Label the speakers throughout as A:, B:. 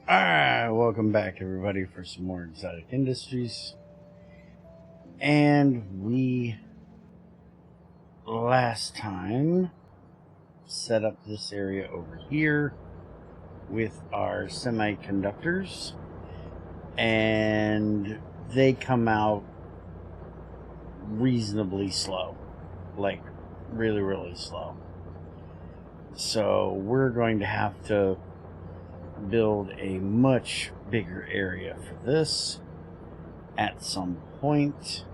A: Alright, welcome back everybody for some more Exotic Industries. And we last time set up this area over here with our semiconductors, and they come out reasonably slow, like really slow. So we're going to have to build a much bigger area for this at some point.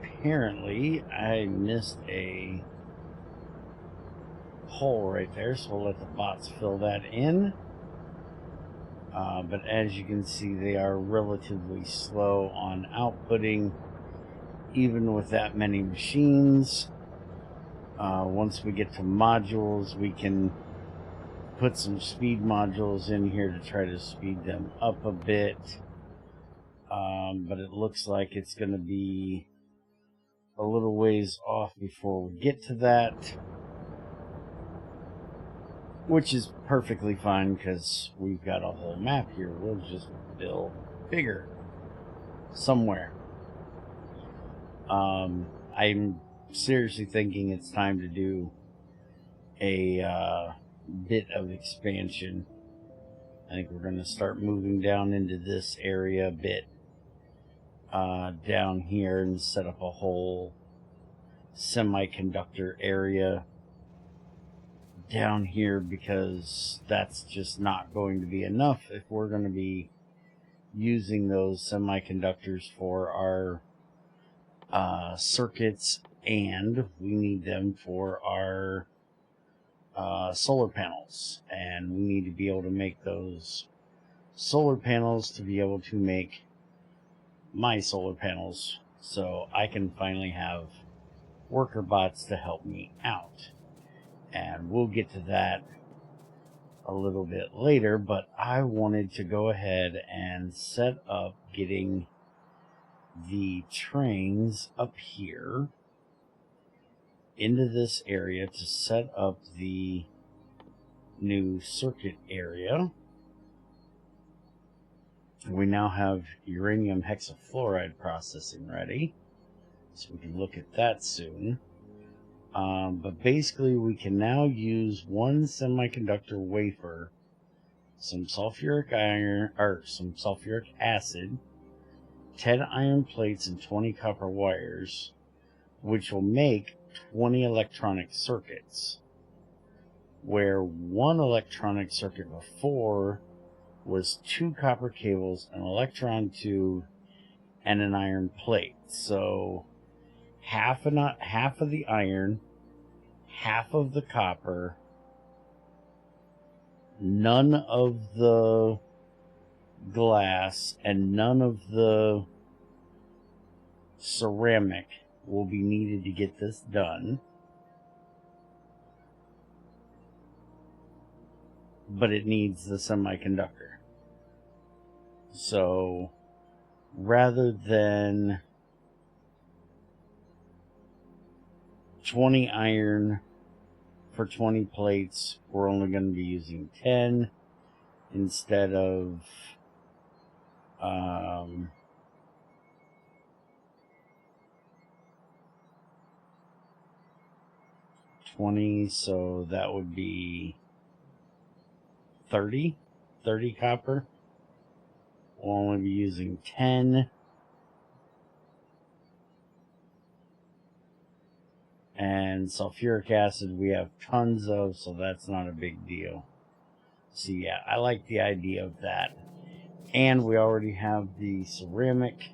A: Apparently I missed a hole right there, so we'll let the bots fill that in. But as you can see, they are relatively slow on outputting, even with that many machines. Once we get to modules, we can put some speed modules in here to try to speed them up a bit. But it looks like it's going to be a little ways off before we get to that, which is perfectly fine because we've got a whole map here. We'll just build bigger somewhere. I'm seriously thinking it's time to do a bit of expansion. I think we're going to start moving down into this area a bit down here and set up a whole semiconductor area down here, because that's just not going to be enough if we're going to be using those semiconductors for our circuits, and we need them for our solar panels, and we need to be able to make those solar panels to be able to make my solar panels, so I can finally have worker bots to help me out. And we'll get to that a little bit later, but I wanted to go ahead and set up getting the trains up here into this area to set up the new circuit area. We now have uranium hexafluoride processing ready, so we can look at that soon. But basically we can now use one semiconductor wafer, some sulfuric iron, or some sulfuric acid, 10 iron plates, and 20 copper wires, which will make 20 electronic circuits, where one electronic circuit before was 2 copper cables, an electron tube, and an iron plate. So half of the iron, half of the copper, none of the glass, and none of the ceramic will be needed to get this done. But it needs the semiconductor. So rather than 20 iron for 20 plates, we're only going to be using 10 instead of 20, so that would be 30 copper. We'll only be using 10. And sulfuric acid we have tons of, so that's not a big deal. So yeah, I like the idea of that. And we already have the ceramic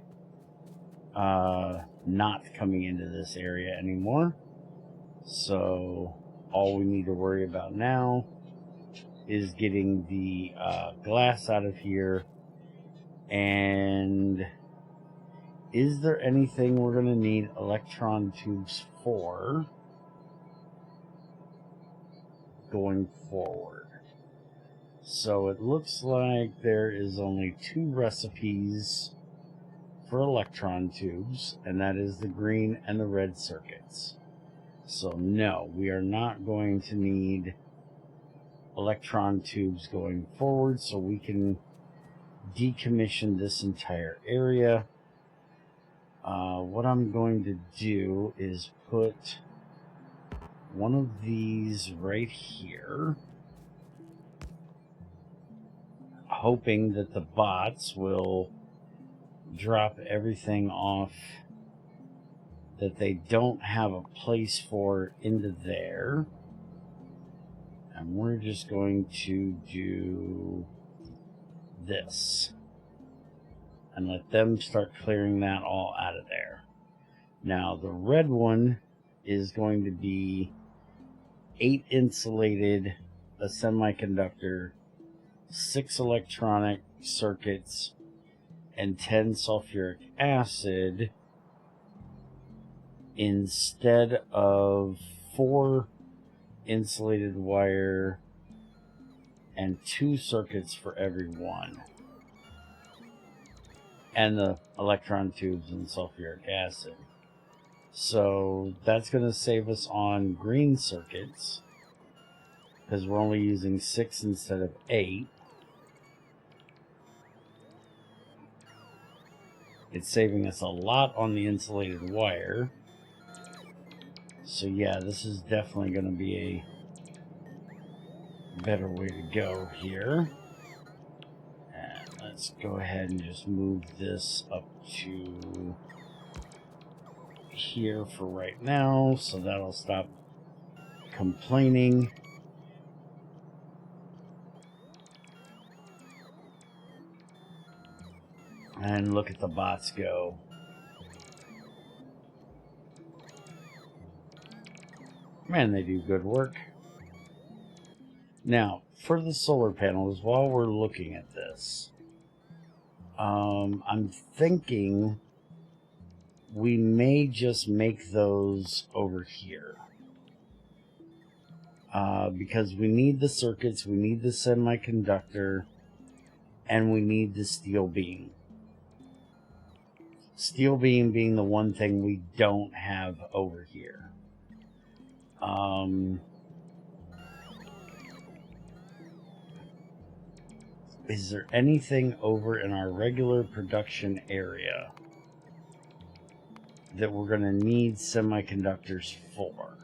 A: not coming into this area anymore. So all we need to worry about now is getting the glass out of here. And is there anything we're going to need electron tubes for going forward? So it looks like there is only 2 recipes for electron tubes, and that is the green and the red circuits. So no, we are not going to need electron tubes going forward so we can decommission this entire area. What I'm going to do is put one of these right here, hoping that the bots will drop everything off that they don't have a place for into there. And we're just going to do this and let them start clearing that all out of there. Now the red one is going to be 8 insulated, a semiconductor, 6 electronic circuits, and 10 sulfuric acid instead of 4 insulated wire and 2 circuits for every one, and the electron tubes and sulfuric acid. So that's going to save us on green circuits because we're only using 6 instead of 8. It's saving us a lot on the insulated wire. So yeah, this is definitely going to be a better way to go here. And let's go ahead and just move this up to here for right now, so that'll stop complaining. And look at the bots go. Man, they do good work. Now, for the solar panels, while we're looking at this, I'm thinking we may just make those over here. Because we need the circuits, we need the semiconductor, and we need the steel beam. Steel beam being the one thing we don't have over here. Is there anything over in our regular production area that we're going to need semiconductors for?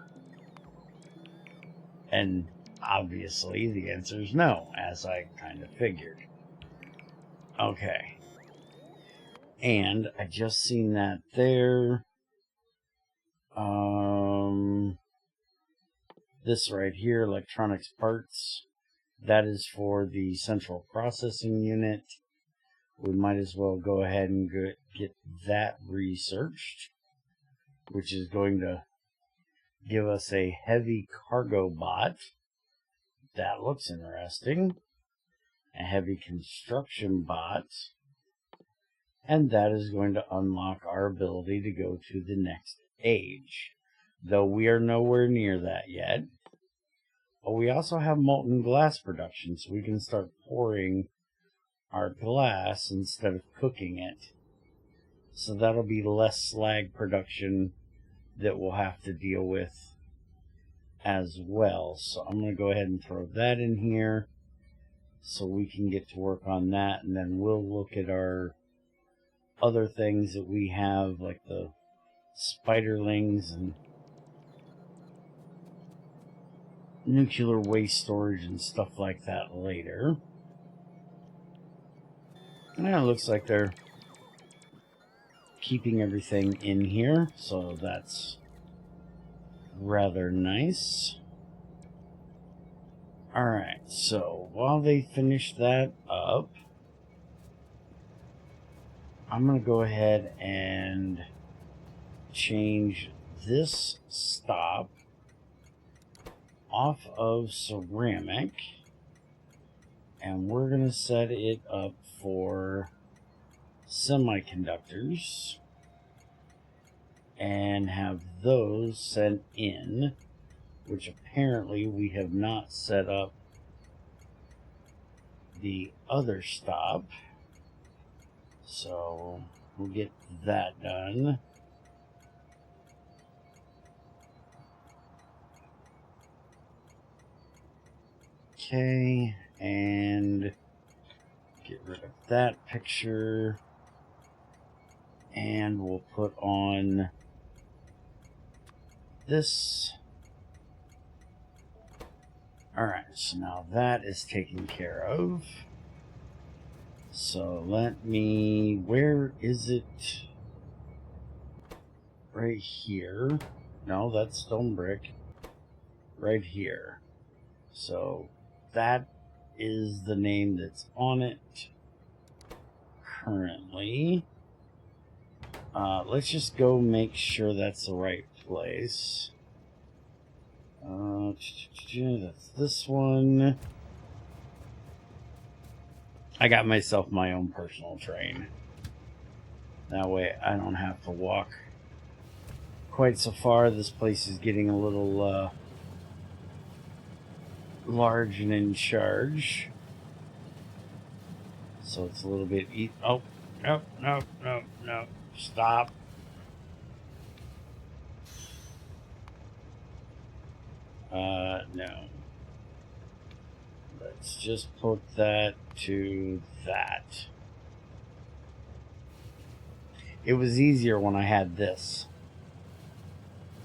A: And obviously the answer is no, as I kind of figured. Okay. And I just seen that there. This right here, electronics parts, that is for the central processing unit. We might as well go ahead and get that researched, which is going to give us a heavy cargo bot. That looks interesting. A heavy construction bot. And that is going to unlock our ability to go to the next age. Though we are nowhere near that yet. But we also have molten glass production, so we can start pouring our glass instead of cooking it. So that'll be less slag production that we'll have to deal with as well. So I'm going to go ahead and throw that in here so we can get to work on that, and then we'll look at our other things that we have, like the spiderlings and nuclear waste storage and stuff like that later. And it looks like they're keeping everything in here, so that's rather nice. Alright, so while they finish that up, I'm going to go ahead and change this stop off of ceramic, and we're going to set it up for semiconductors and have those sent in, which apparently we have not set up the other stop, so we'll get that done. Okay, and get rid of that picture. And we'll put on this. Alright, so now that is taken care of. So let me, where is it? Right here. No, that's stone brick. Right here. So that is the name that's on it currently. Let's just go make sure that's the right place. That's this one. I got myself my own personal train. That way I don't have to walk quite so far. This place is getting a little large and in charge. So it's a little bit... Oh, no, no, no, no. Stop. No. Let's just put that to that. It was easier when I had this.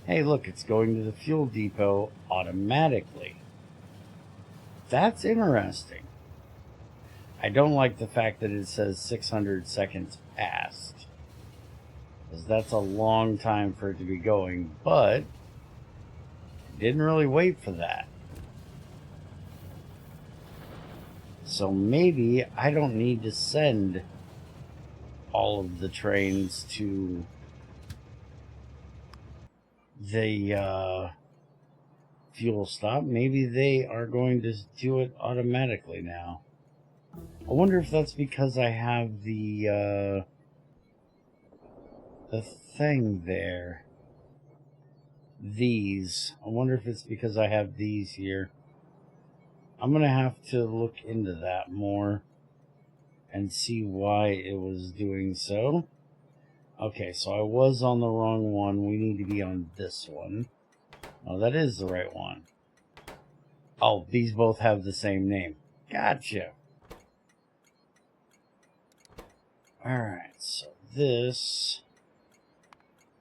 A: Hey, look, it's going to the fuel depot automatically. That's interesting. I don't like the fact that it says 600 seconds passed, because that's a long time for it to be going, but it didn't really wait for that. So maybe I don't need to send all of the trains to the fuel stop. Maybe they are going to do it automatically now. I wonder if that's because I have the thing there. These. I wonder if it's because I have these here. I'm going to have to look into that more and see why it was doing so. Okay, so I was on the wrong one. We need to be on this one. Oh, that is the right one. Oh, these both have the same name. Gotcha. Alright, so this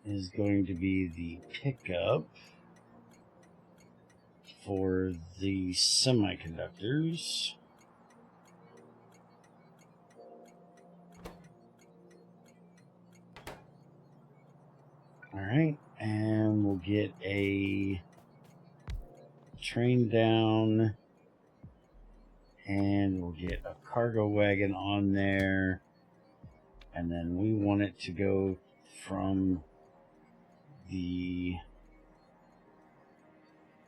A: is going to be the pickup for the semiconductors. Alright, and we'll get a train down, and we'll get a cargo wagon on there, and then we want it to go from the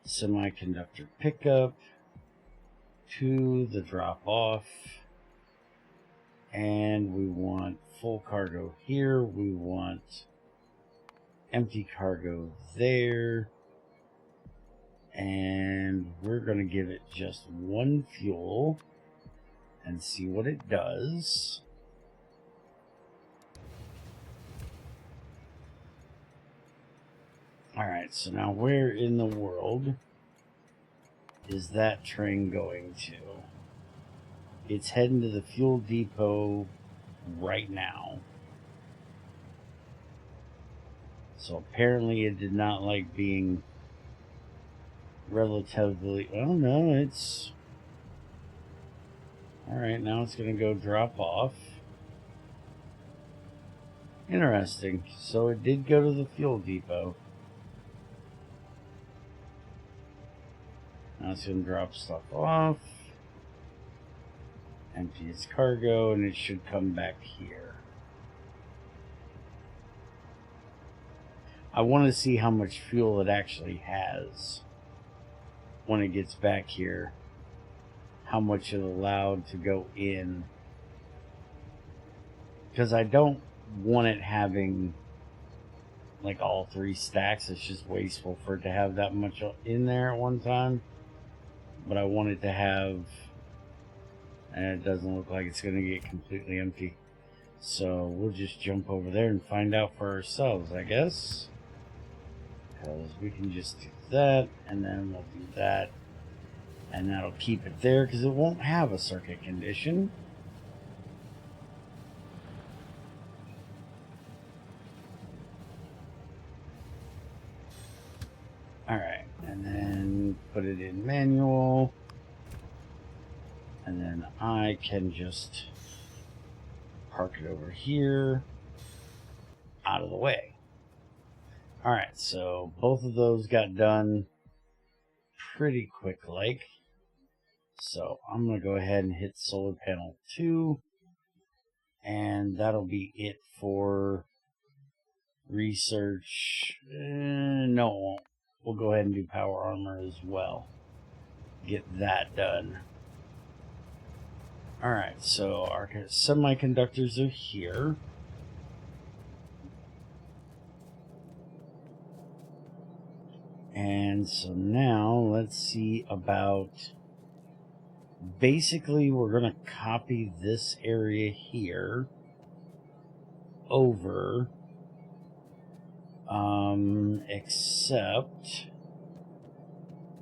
A: semiconductor pickup to the drop off, and we want full cargo here, we want empty cargo there, and we're going to give it just one fuel and see what it does. Alright, so now where in the world is that train going to? It's heading to the fuel depot right now. So apparently it did not like being relatively... Oh no, it's... Alright, now it's going to go drop off. Interesting. So it did go to the fuel depot. Now it's going to drop stuff off. Empty its cargo, and it should come back here. I want to see how much fuel it actually has when it gets back here. How much it allowed to go in. Because I don't want it having like all 3 stacks. It's just wasteful for it to have that much in there at one time. But I want it to have... And it doesn't look like it's going to get completely empty. So we'll just jump over there and find out for ourselves, I guess. Because we can just do that, and then we'll do that. And that'll keep it there because it won't have a circuit condition. Alright, and then put it in manual. And then I can just park it over here, out of the way. Alright, so both of those got done pretty quick like. So I'm going to go ahead and hit solar panel 2. And that'll be it for research. No, it won't. We'll go ahead and do power armor as well. Get that done. Alright, so our semiconductors are here. And so now let's see about... Basically, we're going to copy this area here over. Except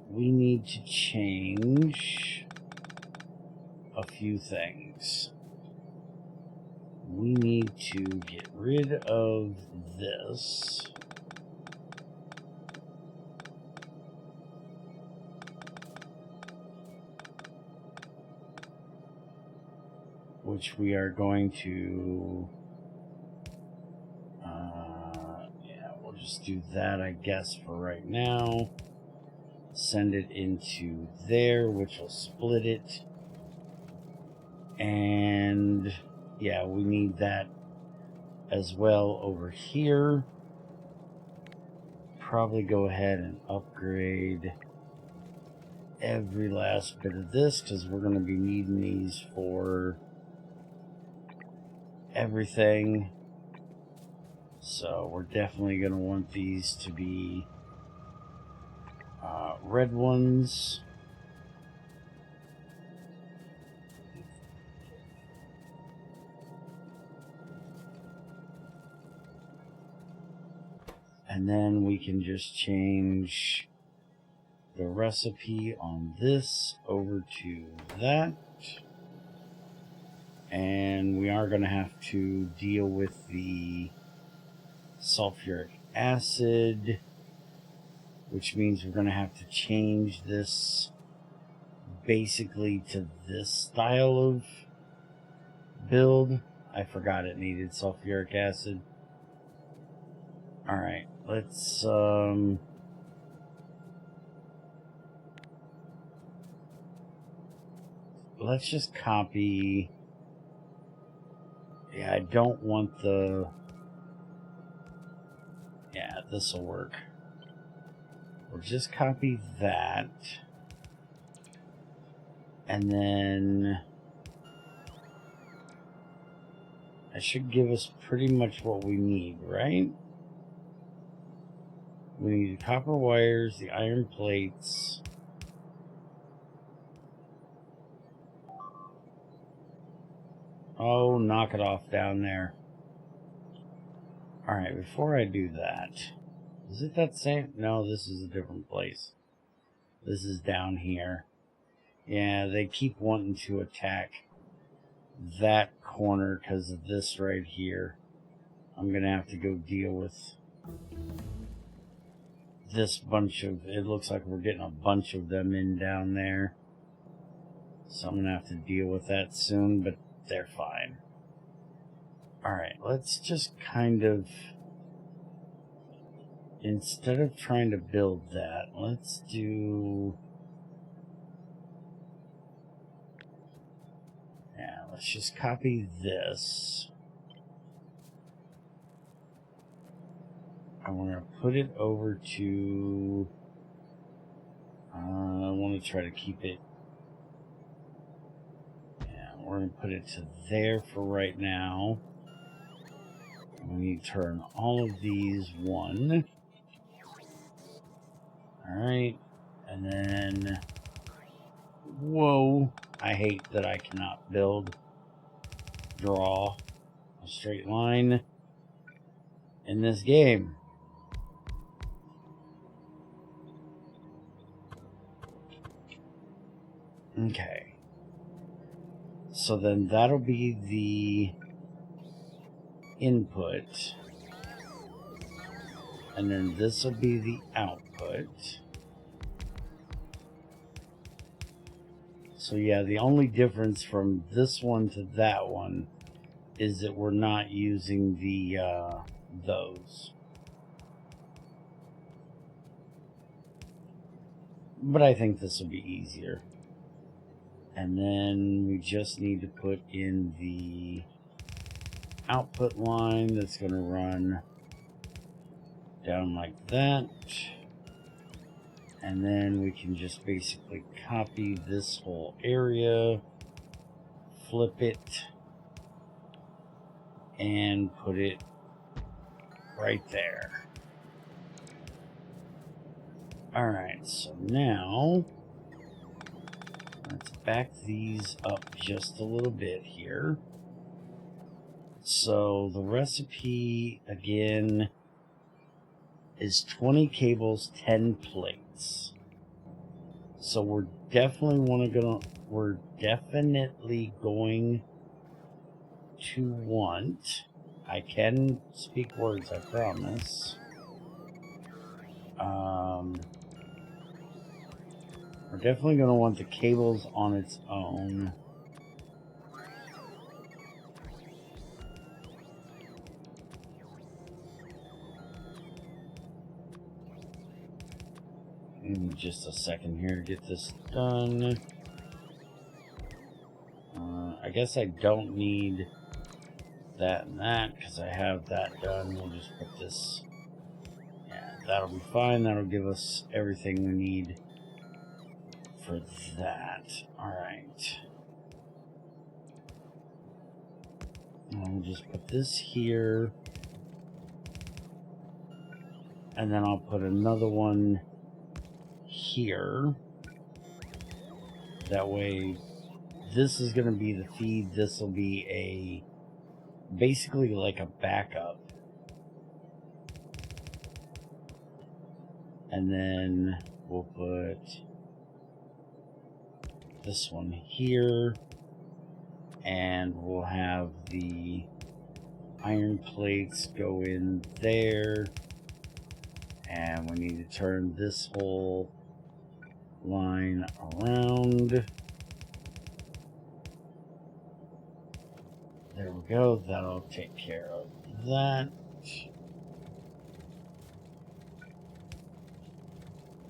A: we need to change a few things. We need to get rid of this. Which we are going to... we'll just do that, I guess, for right now. Send it into there, which will split it. And yeah, we need that as well over here. Probably go ahead and upgrade every last bit of this because we're going to be needing these for everything. So we're definitely going to want these to be red ones. And then we can just change the recipe on this over to that. And we are going to have to deal with the sulfuric acid, which means we're going to have to change this basically to this style of build. I forgot it needed sulfuric acid. Alright, let's just copy. Yeah, I don't want the... Yeah, this will work. We'll just copy that. And then... That should give us pretty much what we need, right? We need the copper wires, the iron plates. Oh, knock it off down there. Alright, before I do that... Is it that same? No, this is a different place. This is down here. Yeah, they keep wanting to attack that corner because of this right here. I'm going to have to go deal with this bunch of... It looks like we're getting a bunch of them in down there. So I'm going to have to deal with that soon, but they're fine. Alright, let's just kind of... Instead of trying to build that, let's do... Yeah, let's just copy this. I want to put it over to... I want to try to keep it... Yeah, we're going to put it to there for right now. We need to turn all of these 1. Alright, and then... Whoa, I hate that I cannot draw a straight line in this game. Okay. So then that'll be the input. And then this will be the output. So yeah, the only difference from this one to that one is that we're not using the those. But I think this will be easier. And then we just need to put in the output line that's going to run down like that. And then we can just basically copy this whole area, flip it, and put it right there. Alright, so now let's back these up just a little bit here. So the recipe again is 20 cables, 10 plates. So we're definitely going to want, I can speak words, I promise. We're definitely going to want the cables on its own. Give me just a second here to get this done. I guess I don't need that and that because I have that done. We'll just put this. Yeah, that'll be fine. That'll give us everything we need for that. Alright. We'll just put this here. And then I'll put another one here. That way, this is going to be the feed. This will be basically like a backup. And then we'll put this one here. And we'll have the iron plates go in there. And we need to turn this whole line around. There we go. That'll take care of that.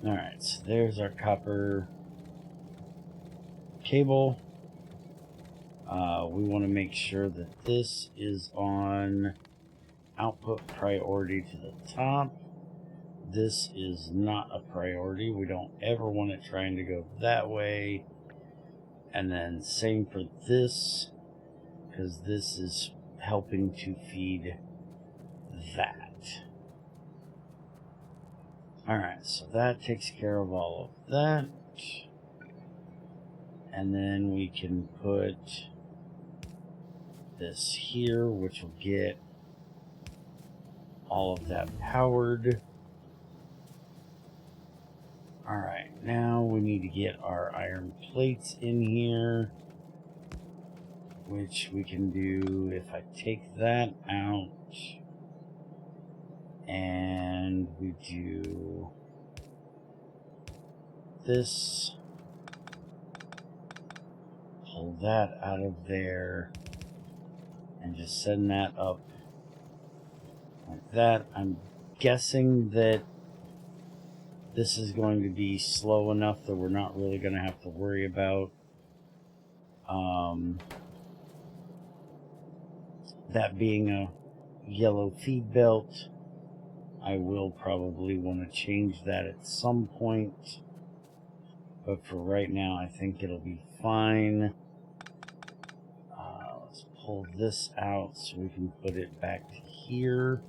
A: Alright, so there's our copper cable. We want to make sure that this is on output priority to the top. This is not a priority. We don't ever want it trying to go that way. And then same for this, because this is helping to feed that. Alright, so that takes care of all of that. And then we can put this here, which will get all of that powered. Alright, now we need to get our iron plates in here, which we can do if I take that out and we do this, pull that out of there and just send that up like that. I'm guessing that this is going to be slow enough that we're not really going to have to worry about that being a yellow feed belt. I will probably want to change that at some point, but for right now I think it'll be fine. Let's pull this out so we can put it back to here,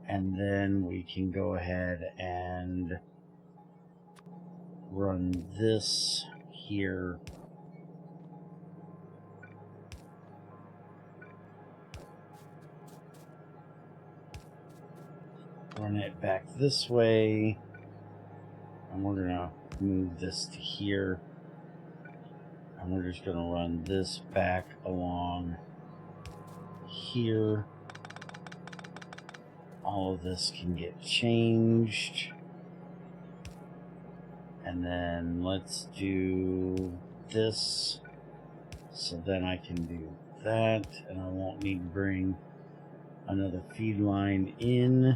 A: and then we can go ahead and run this here. Run it back this way, and we're gonna move this to here. And we're just going to run this back along here. All of this can get changed. And then let's do this. So then I can do that. And I won't need to bring another feed line in.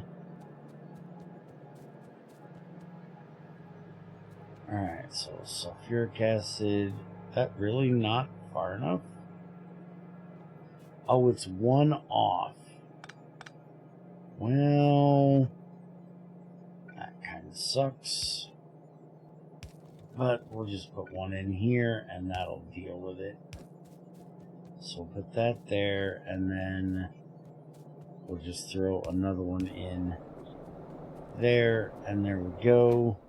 A: Alright, so sulfuric acid. That really not far enough? Oh, it's one off. Well, that kind of sucks. But we'll just put one in here and that'll deal with it. So we'll put that there and then we'll just throw another one in there, and there we go.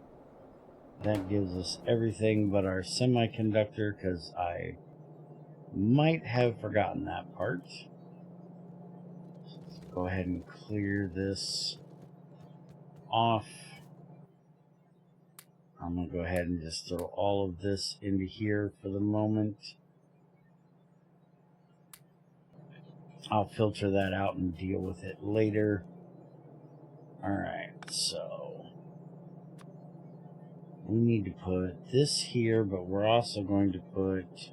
A: That gives us everything but our semiconductor, because I might have forgotten that part. So let's go ahead and clear this off. I'm going to go ahead and just throw all of this into here for the moment. I'll filter that out and deal with it later. Alright, so we need to put this here, but we're also going to put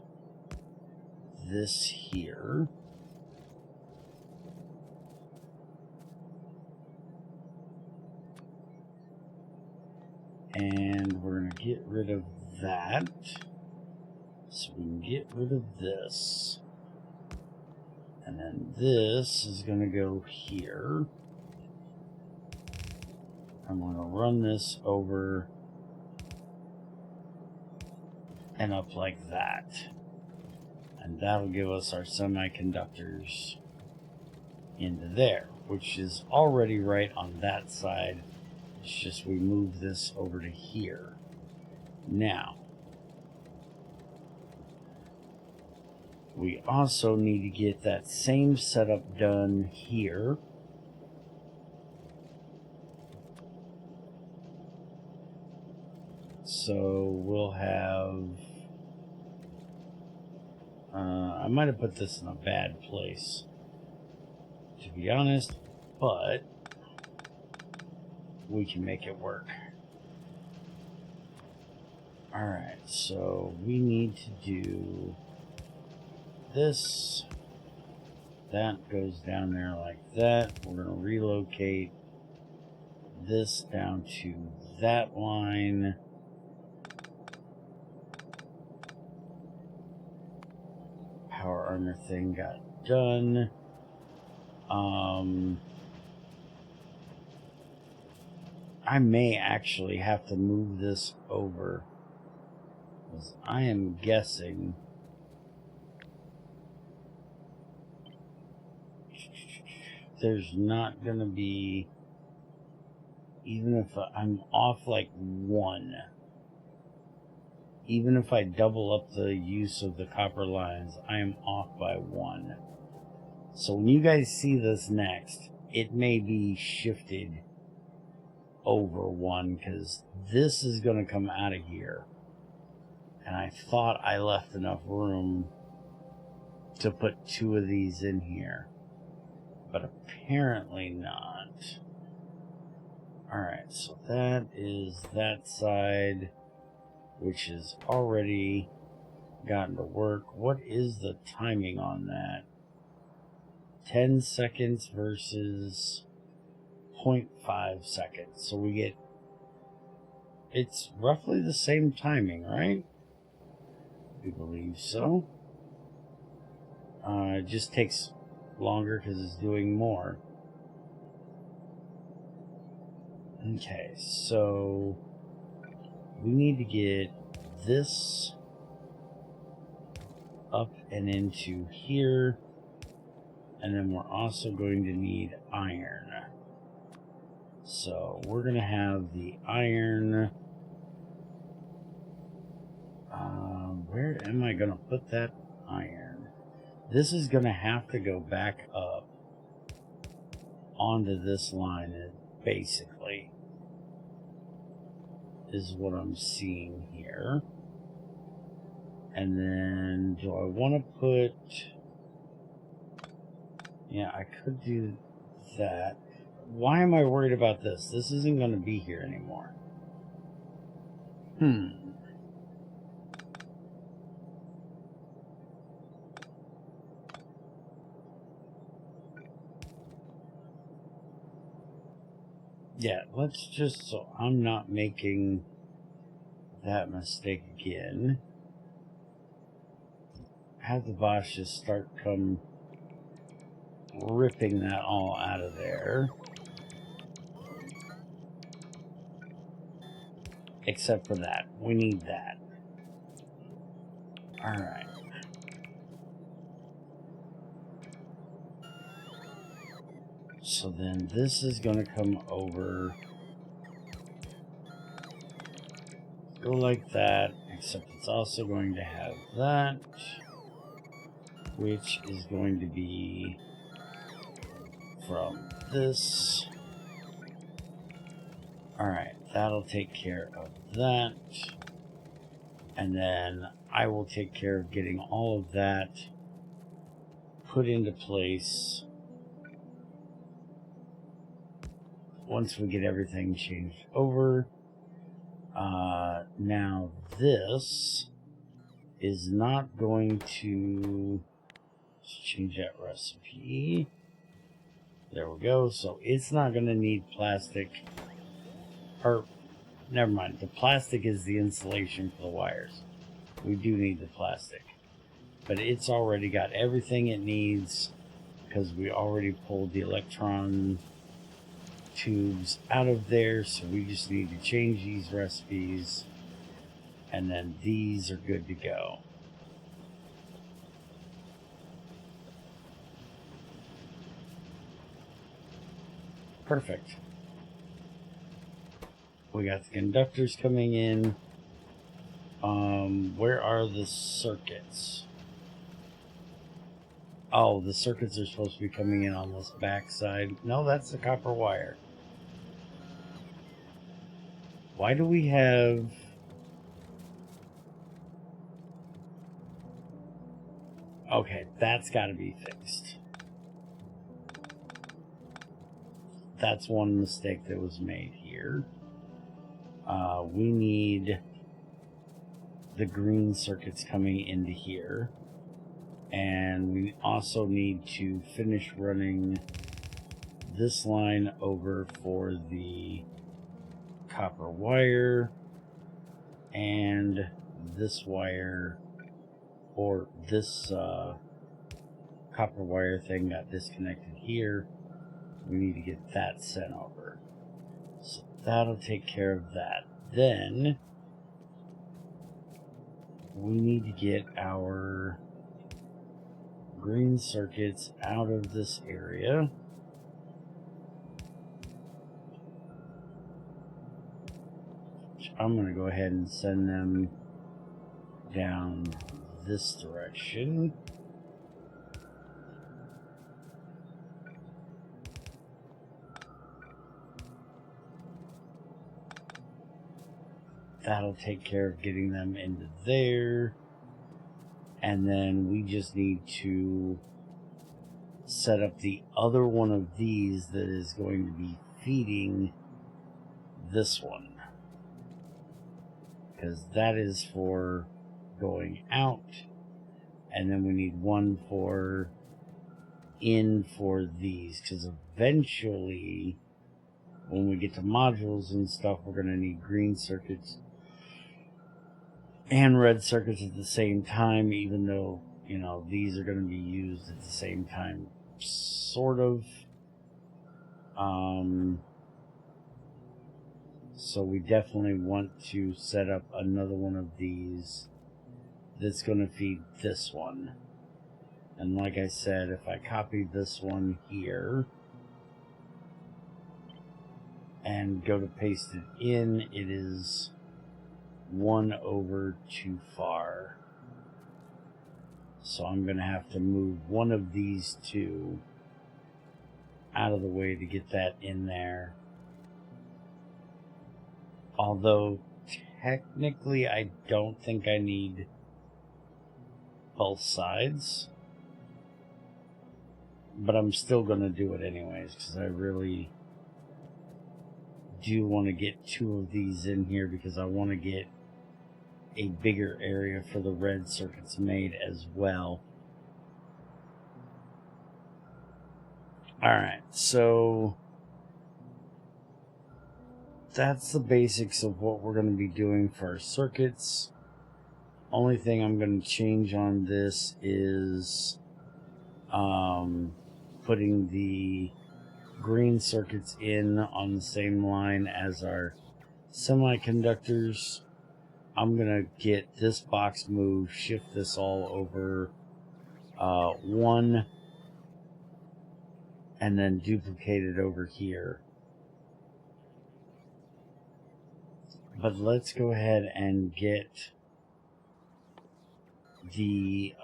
A: this here. And we're going to get rid of that. So we can get rid of this. And then this is going to go here. I'm going to run this over and up like that. And that'll give us our semiconductors into there, which is already right on that side. It's just we move this over to here. Now, we also need to get that same setup done here. So we'll have, I might have put this in a bad place, to be honest, but we can make it work. Alright, so we need to do this. That goes down there like that. We're going to relocate this down to that line. Power armor thing got done. I may actually have to move this over, because I am guessing there's not going to be, even if I'm off like 1, even if I double up the use of the copper lines, I am off by 1. So when you guys see this next, it may be shifted over 1, because this is going to come out of here. And I thought I left enough room to put 2 of these in here, but apparently not. Alright, so that is that side, which has already gotten to work. What is the timing on that? 10 seconds versus 0.5 seconds. So we get, it's roughly the same timing, right? We believe so. It just takes longer because it's doing more. Okay, so we need to get this up and into here, and then we're also going to need iron. So we're going to have the iron. Where am I going to put that iron? This is going to have to go back up onto this line, basically, is what I'm seeing here. And then, do I want to put... Yeah, I could do that. Why am I worried about this? This isn't going to be here anymore. Yeah, let's just, so I'm not making that mistake again, have the boss just start ripping that all out of there. Except for that. We need that. Alright. So then this is going to come over. Go like that. Except it's also going to have that. Which is going to be from this. Alright. That'll take care of that. And then I will take care of getting all of that put into place once we get everything changed over. Now this is not going to... Let's change that recipe. There we go. So it's not going to need plastic. Or, never mind. The plastic is the insulation for the wires. We do need the plastic. But it's already got everything it needs because we already pulled the electron tubes out of there. So we just need to change these recipes. And then these are good to go. Perfect. We got the conductors coming in. Where are the circuits? Oh, the circuits are supposed to be coming in on this back side. No, that's the copper wire. Why do we have... Okay, that's got to be fixed. That's one mistake that was made here. We need the green circuits coming into here. And we also need to finish running this line over for the copper wire. And this wire, or this copper wire thing got disconnected here. We need to get that sent over. So that'll take care of that. Then we need to get our green circuits out of this area. I'm going to go ahead and send them down this direction. That'll take care of getting them into there. And then we just need to set up the other one of these that is going to be feeding this one. Because that is for going out. And then we need one for in for these. Because eventually, when we get to modules and stuff, we're going to need green circuits and red circuits at the same time, even though, you know, these are going to be used at the same time, sort of. So we definitely want to set up another one of these that's going to feed this one. And like I said, if I copy this one here and go to paste it in, it is one over too far. So I'm going to have to move one of these two out of the way to get that in there. Although technically I don't think I need both sides. But I'm still going to do it anyways, because I really do want to get 2 of these in here, because I want to get a bigger area for the red circuits made as well. Alright, so that's the basics of what we're going to be doing for our circuits. Only thing I'm going to change on this is putting the green circuits in on the same line as our semiconductors. I'm going to get this box moved, shift this all over 1, and then duplicate it over here. But let's go ahead and get the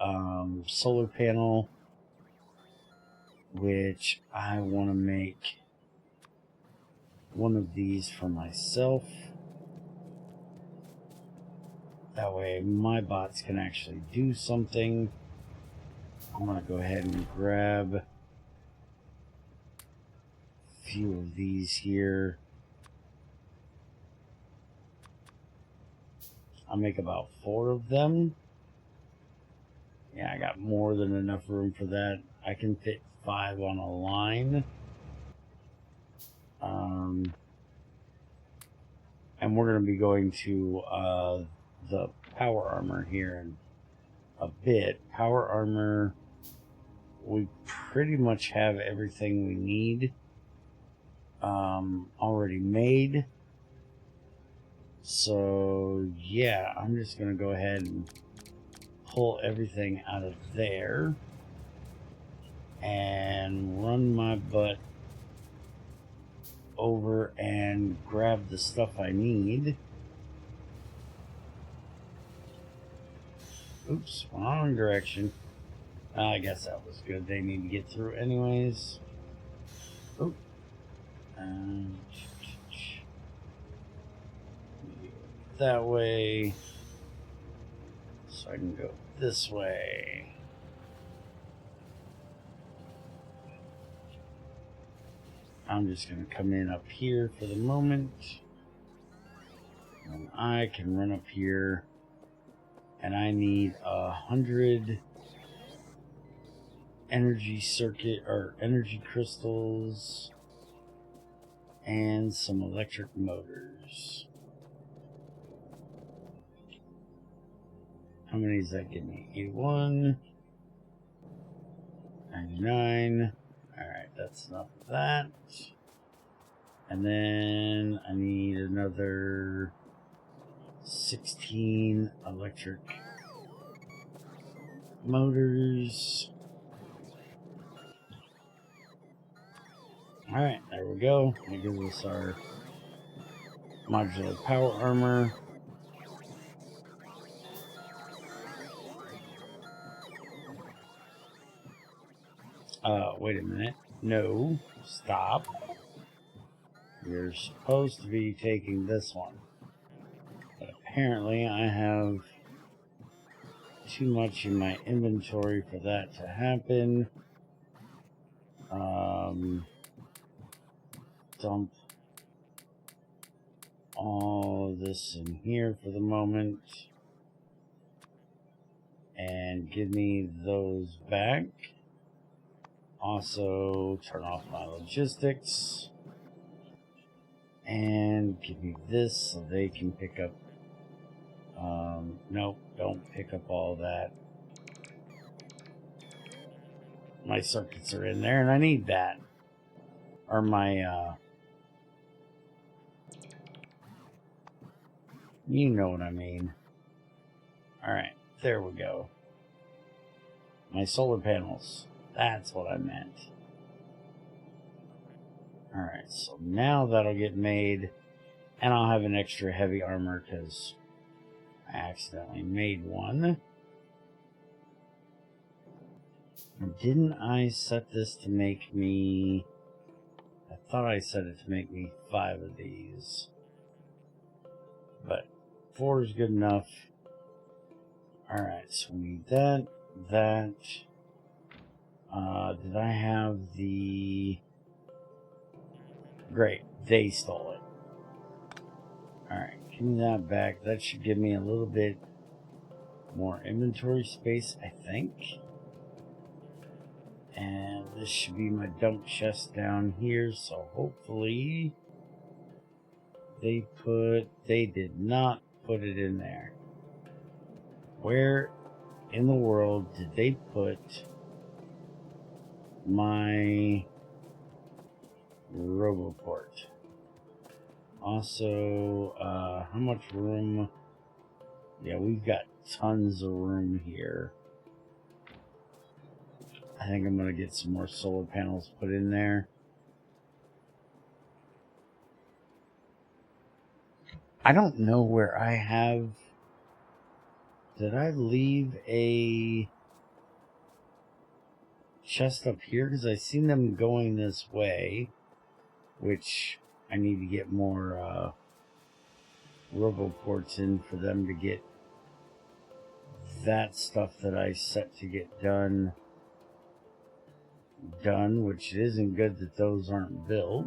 A: solar panel, which I want to make one of these for myself. That way my bots can actually do something. I'm going to go ahead and grab a few of these here. I'll make about 4 of them. Yeah, I got more than enough room for that. I can fit 5 on a line. And we're going to be going to the power armor here in a bit. Power armor, we pretty much have everything we need already made. So yeah, I'm just going to go ahead and pull everything out of there and run my butt over and grab the stuff I need. Oops, wrong direction. I guess that was good. They need to get through anyways. Oh. And that way. So I can go this way. I'm just going to come in up here for the moment. And I can run up here. And I need 100 energy circuit or energy crystals and some electric motors. How many does that give me? 81, 99. Alright, that's enough of that. And then I need another 16 electric motors. Alright, there we go. That gives us our modular power armor. Wait a minute. No, stop. You're supposed to be taking this one. But apparently I have too much in my inventory for that to happen. Dump all of this in here for the moment. And give me those back. Also, turn off my logistics. And give me this so they can pick up. Nope, don't pick up all that. My circuits are in there and I need that. Or my, you know what I mean. Alright, there we go. My solar panels. That's what I meant. Alright, so now that'll get made. And I'll have an extra heavy armor because I accidentally made one. Didn't I set this to make me... I thought I set it to make me 5 of these. But 4 is good enough. Alright, so we need that. that. Did I have the... Great, they stole it. Alright, give me that back. That should give me a little bit more inventory space, I think. And this should be my dump chest down here, so hopefully they did not put it in there. Where in the world did they put my Roboport? Also, how much room? Yeah, we've got tons of room here. I think I'm going to get some more solar panels put in there. I don't know where I have... Did I leave a chest up here? Because I seen them going this way, which I need to get more Roboports in for them to get that stuff that I set to get done, which it isn't good that those aren't built.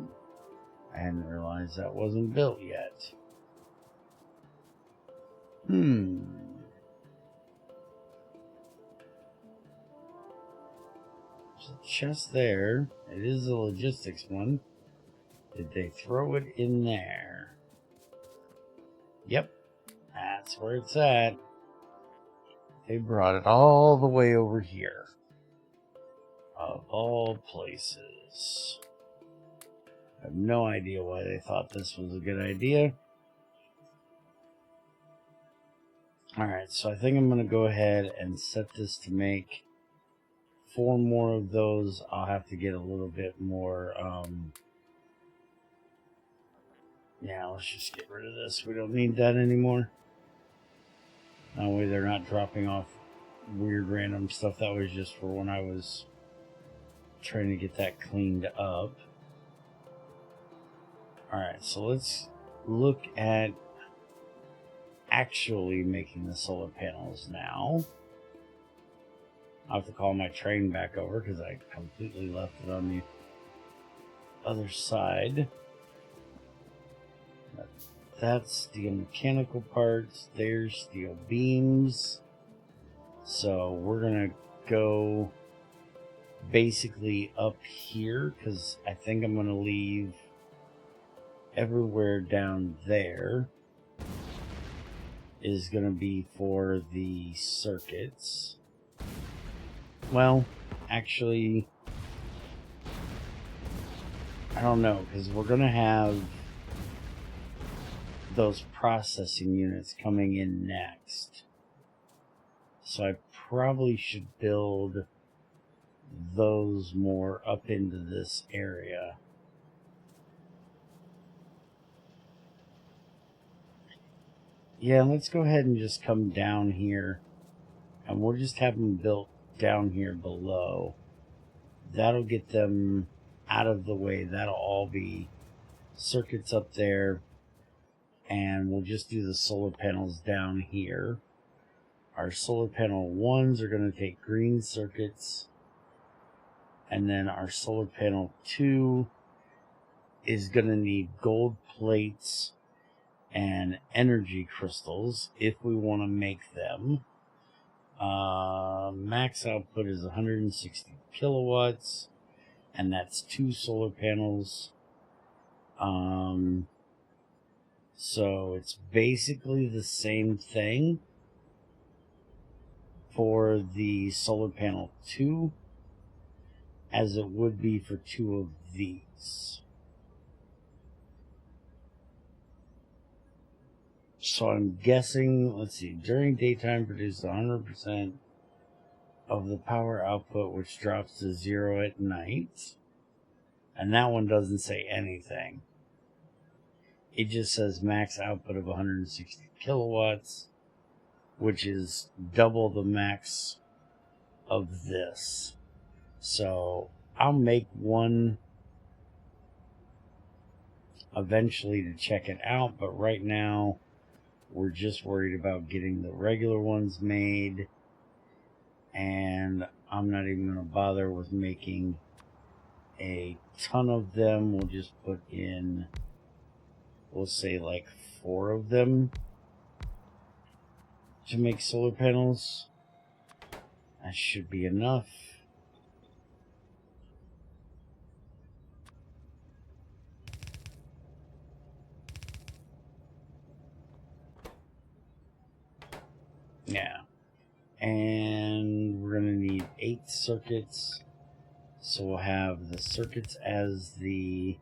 A: I hadn't realized that wasn't built yet. There's a chest there. It is a logistics one. Did they throw it in there? Yep, that's where it's at. They brought it all the way over here. Of all places. I have no idea why they thought this was a good idea. Alright, so I think I'm going to go ahead and set this to make 4 more of those. I'll have to get a little bit more, yeah, let's just get rid of this. We don't need that anymore. That way they're not dropping off weird random stuff. That was just for when I was trying to get that cleaned up. Alright, so let's look at actually making the solar panels now. I'll have to call my train back over because I completely left it on the other side. That's steel mechanical parts. There's steel beams. So we're going to go basically up here because I think I'm going to leave everywhere down there is going to be for the circuits. Well, actually, I don't know, because we're going to have those processing units coming in next. So I probably should build those more up into this area. Yeah, let's go ahead and just come down here, and we'll just have them built down here below. That'll get them out of the way. That'll all be circuits up there, and we'll just do the solar panels down here. Our solar panel 1s are going to take green circuits, and then our solar panel 2 is going to need gold plates and energy crystals if we want to make them. Max output is 160 kilowatts, and that's 2 solar panels. So it's basically the same thing for the solar panel 2 as it would be for 2 of these. So I'm guessing, let's see, during daytime produces 100% of the power output, which drops to 0 at night. And that one doesn't say anything. It just says max output of 160 kilowatts, which is double the max of this. So I'll make one eventually to check it out, but right now we're just worried about getting the regular ones made And I'm not even going to bother with making a ton of them. We'll just put in, we'll say like 4 of them to make solar panels. That should be enough. Yeah. And we're going to need 8 circuits. So we'll have the circuits as the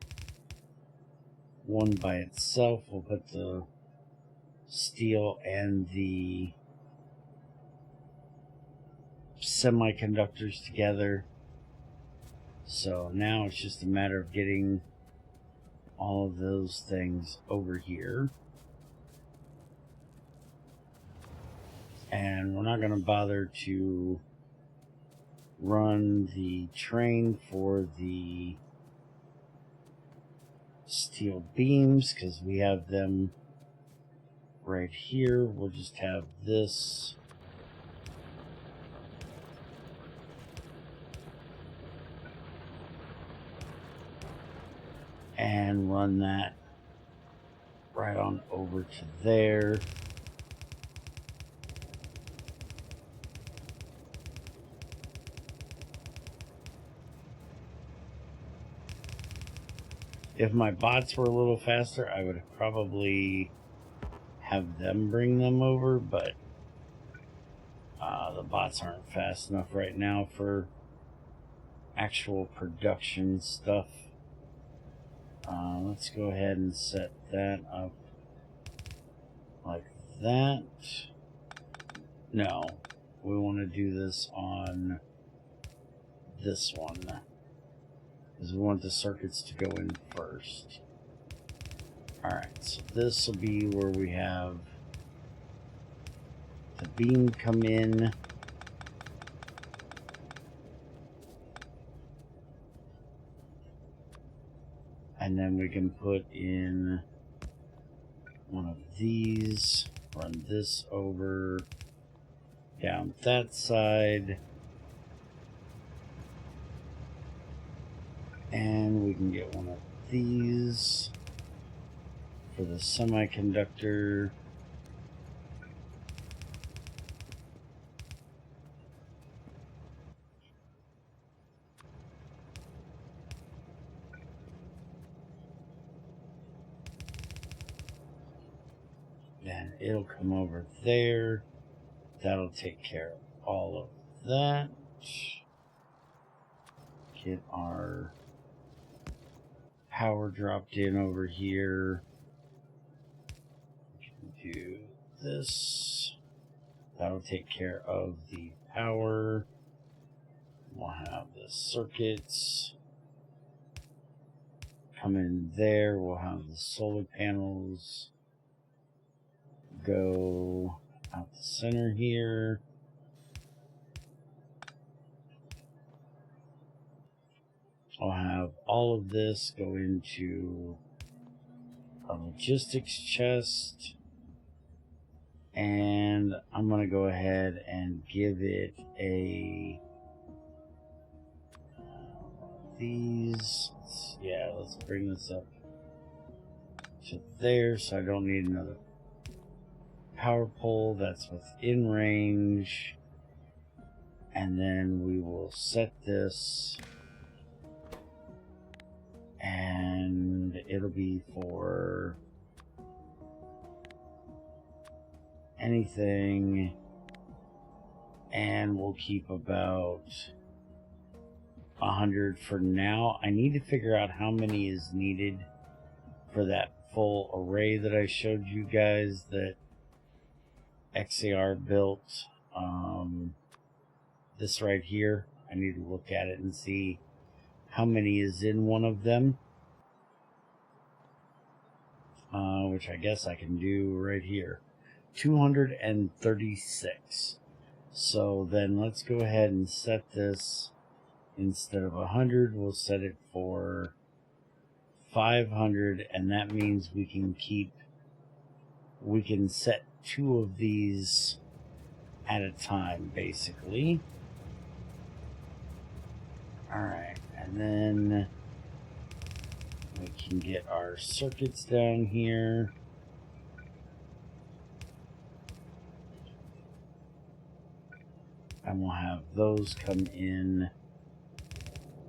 A: one by itself. We'll put the steel and the semiconductors together. So now it's just a matter of getting all of those things over here. And we're not going to bother to run the train for the steel beams because we have them right here. We'll just have this and run that right on over to there. If my bots were a little faster, I would probably have them bring them over, but the bots aren't fast enough right now for actual production stuff. Let's go ahead and set that up like that. No, we want to do this on this one because we want the circuits to go in first. Alright, so this will be where we have the beam come in. And then we can put in one of these, run this over, down that side. And we can get one of these for the semiconductor. Then it'll come over there. That'll take care of all of that. Get our power dropped in over here. Do this. That'll take care of the power. We'll have the circuits come in there. We'll have the solar panels go out the center here. I'll have all of this go into a logistics chest. And I'm going to go ahead and give it a these. Yeah, let's bring this up to there so I don't need another power pole. That's within range. And then we will set this and it'll be for anything, and we'll keep about 100 for now. I need to figure out how many is needed for that full array that I showed you guys that XAR built. This right here, I need to look at it and see how many is in one of them, which I guess I can do right here. 236. So then let's go ahead and set this, instead of 100, we'll set it for 500, and that means we can set 2 of these at a time, basically. Alright, and then we can get our circuits down here. And we'll have those come in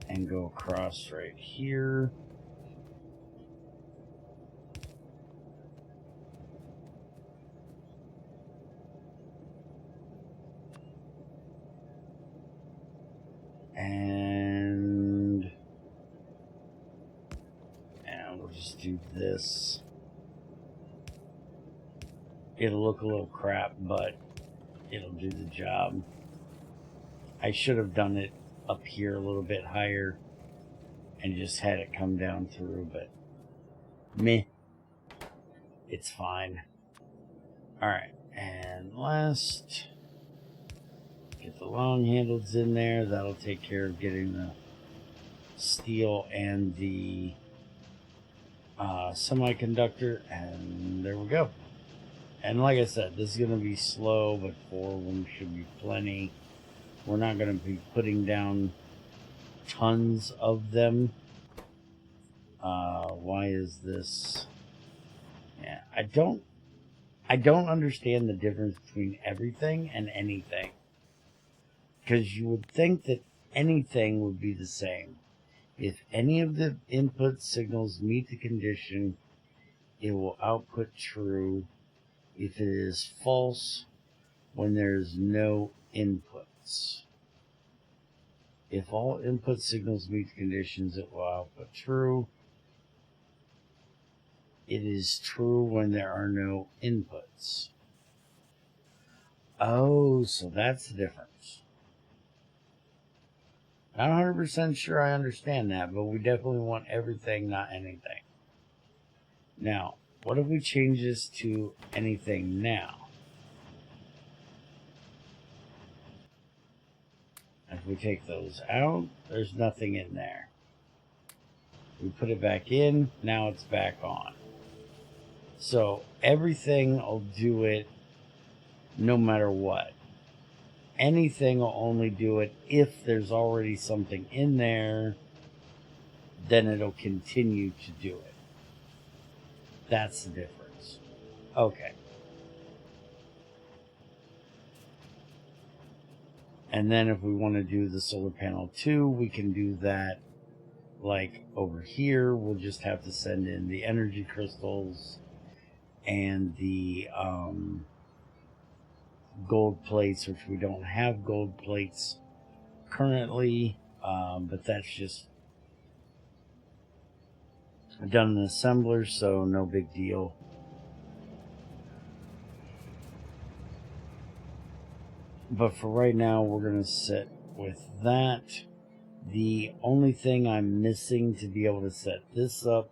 A: and go across right here. And we'll just do this. It'll look a little crap, but it'll do the job. I should have done it up here a little bit higher and just had it come down through, but meh, it's fine. Alright, and last, get the long handles in there. That'll take care of getting the steel and the semiconductor, and there we go. And like I said, this is going to be slow, but 4 of them should be plenty. We're not going to be putting down tons of them. Why is this? Yeah, I don't understand the difference between everything and anything. Because you would think that anything would be the same. If any of the input signals meet the condition, it will output true. If it is false, when there's no inputs. If all input signals meet the conditions, it will output true. It is true when there are no inputs. Oh, so that's the difference. Not 100% sure I understand that, but we definitely want everything, not anything. Now, what if we change this to anything now? If we take those out, there's nothing in there. We put it back in, now it's back on. So everything will do it no matter what. Anything will only do it if there's already something in there, then it'll continue to do it. That's the difference. Okay. And then if we want to do the solar panel 2, we can do that like over here. We'll just have to send in the energy crystals and the gold plates, which we don't have gold plates currently, but that's just done in assembler, so no big deal. But for right now, we're going to sit with that. The only thing I'm missing to be able to set this up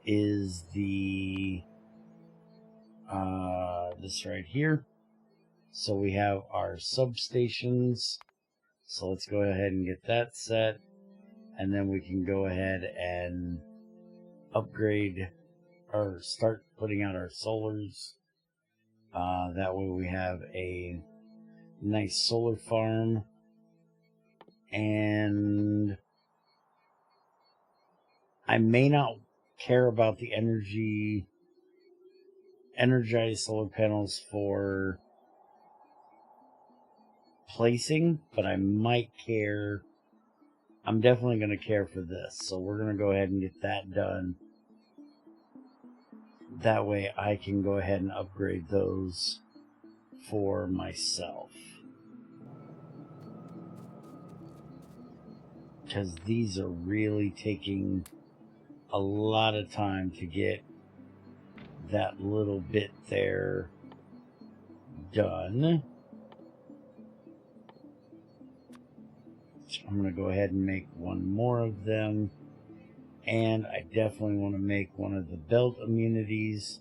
A: is the this right here. So we have our substations. So let's go ahead and get that set, and then we can go ahead and upgrade or start putting out our solars. That way we have a nice solar farm. And I may not care about the energized solar panels for placing, but I might care. I'm definitely going to care for this, so we're going to go ahead and get that done. That way I can go ahead and upgrade those for myself, because these are really taking a lot of time to get that little bit there done. So I'm going to go ahead and make one more of them, and I definitely want to make one of the belt immunities,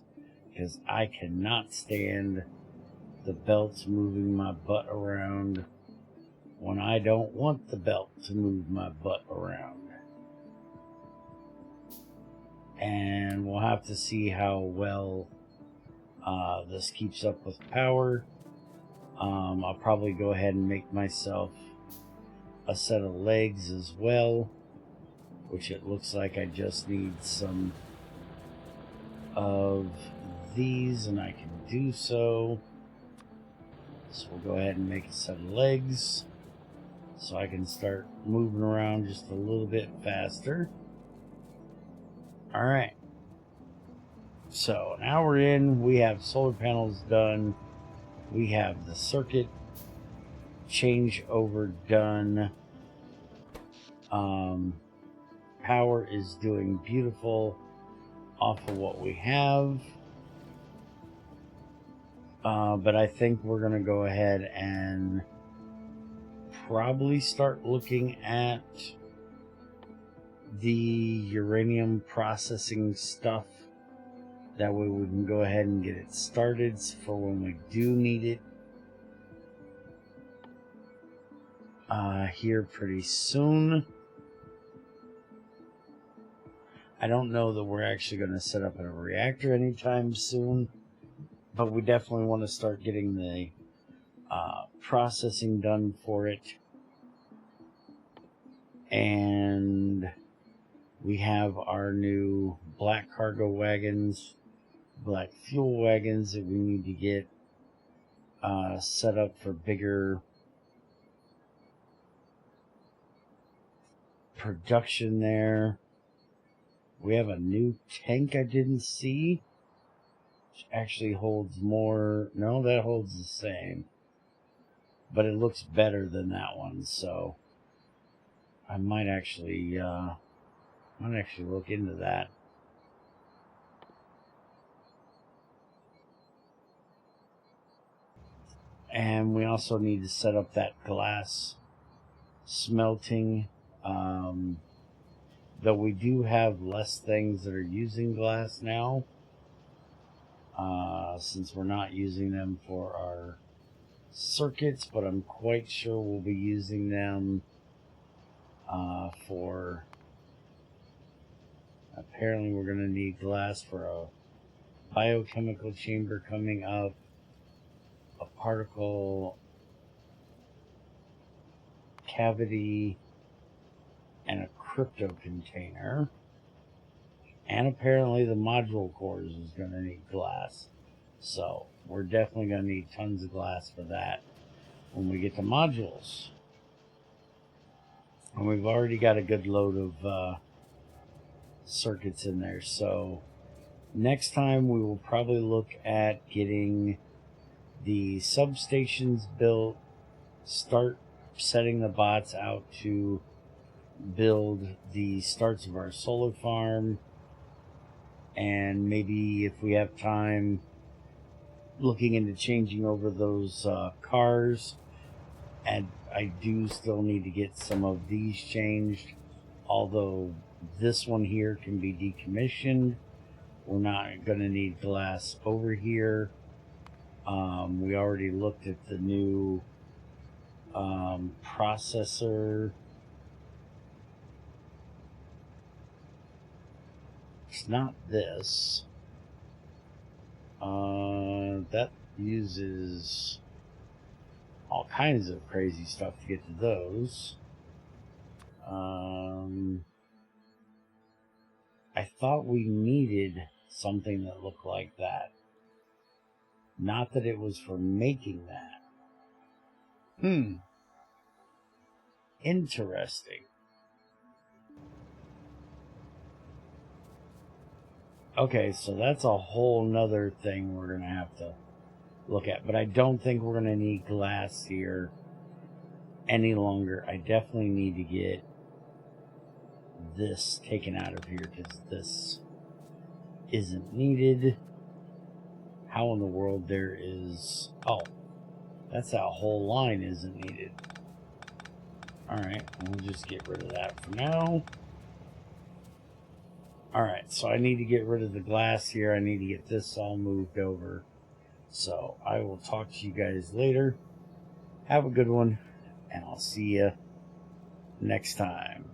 A: because I cannot stand the belts moving my butt around when I don't want the belt to move my butt around. And we'll have to see how well this keeps up with power. I'll probably go ahead and make myself a set of legs as well, which it looks like I just need some of these, and I can do so. So we'll go ahead and make a set of legs so I can start moving around just a little bit faster. Alright, so now we're in. We have solar panels done. We have the circuit changeover done. Power is doing beautiful off of what we have. But I think we're going to go ahead and probably start looking at the uranium processing stuff. That way we can go ahead and get it started for when we do need it here pretty soon. I don't know that we're actually going to set up a reactor anytime soon, but we definitely want to start getting the processing done for it. And we have our new black cargo wagons, black fuel wagons that we need to get set up for bigger production there. We have a new tank I didn't see, which actually holds more. No, that holds the same, but it looks better than that one. So I might actually look into that. And we also need to set up that glass smelting. Though we do have less things that are using glass now, since we're not using them for our circuits, but I'm quite sure we'll be using them for... Apparently we're going to need glass for a biochemical chamber coming up, a particle cavity, and a crypto container. And apparently the module cores is going to need glass. So we're definitely going to need tons of glass for that when we get to modules. And we've already got a good load of circuits in there. So next time we will probably look at getting the substations built, start setting the bots out to build the starts of our solar farm, and maybe if we have time, looking into changing over those cars. And I do still need to get some of these changed, although this one here can be decommissioned. We're not going to need glass over here. We already looked at the new processor. It's not this. That uses all kinds of crazy stuff to get to those. I thought we needed something that looked like that. Not that it was for making that. Interesting. Okay, so that's a whole nother thing we're going to have to look at. But I don't think we're going to need glass here any longer. I definitely need to get this taken out of here because this isn't needed. How in the world there is... Oh, that's that whole line isn't needed. Alright, we'll just get rid of that for now. Alright, so I need to get rid of the glass here. I need to get this all moved over. So I will talk to you guys later. Have a good one, and I'll see you next time.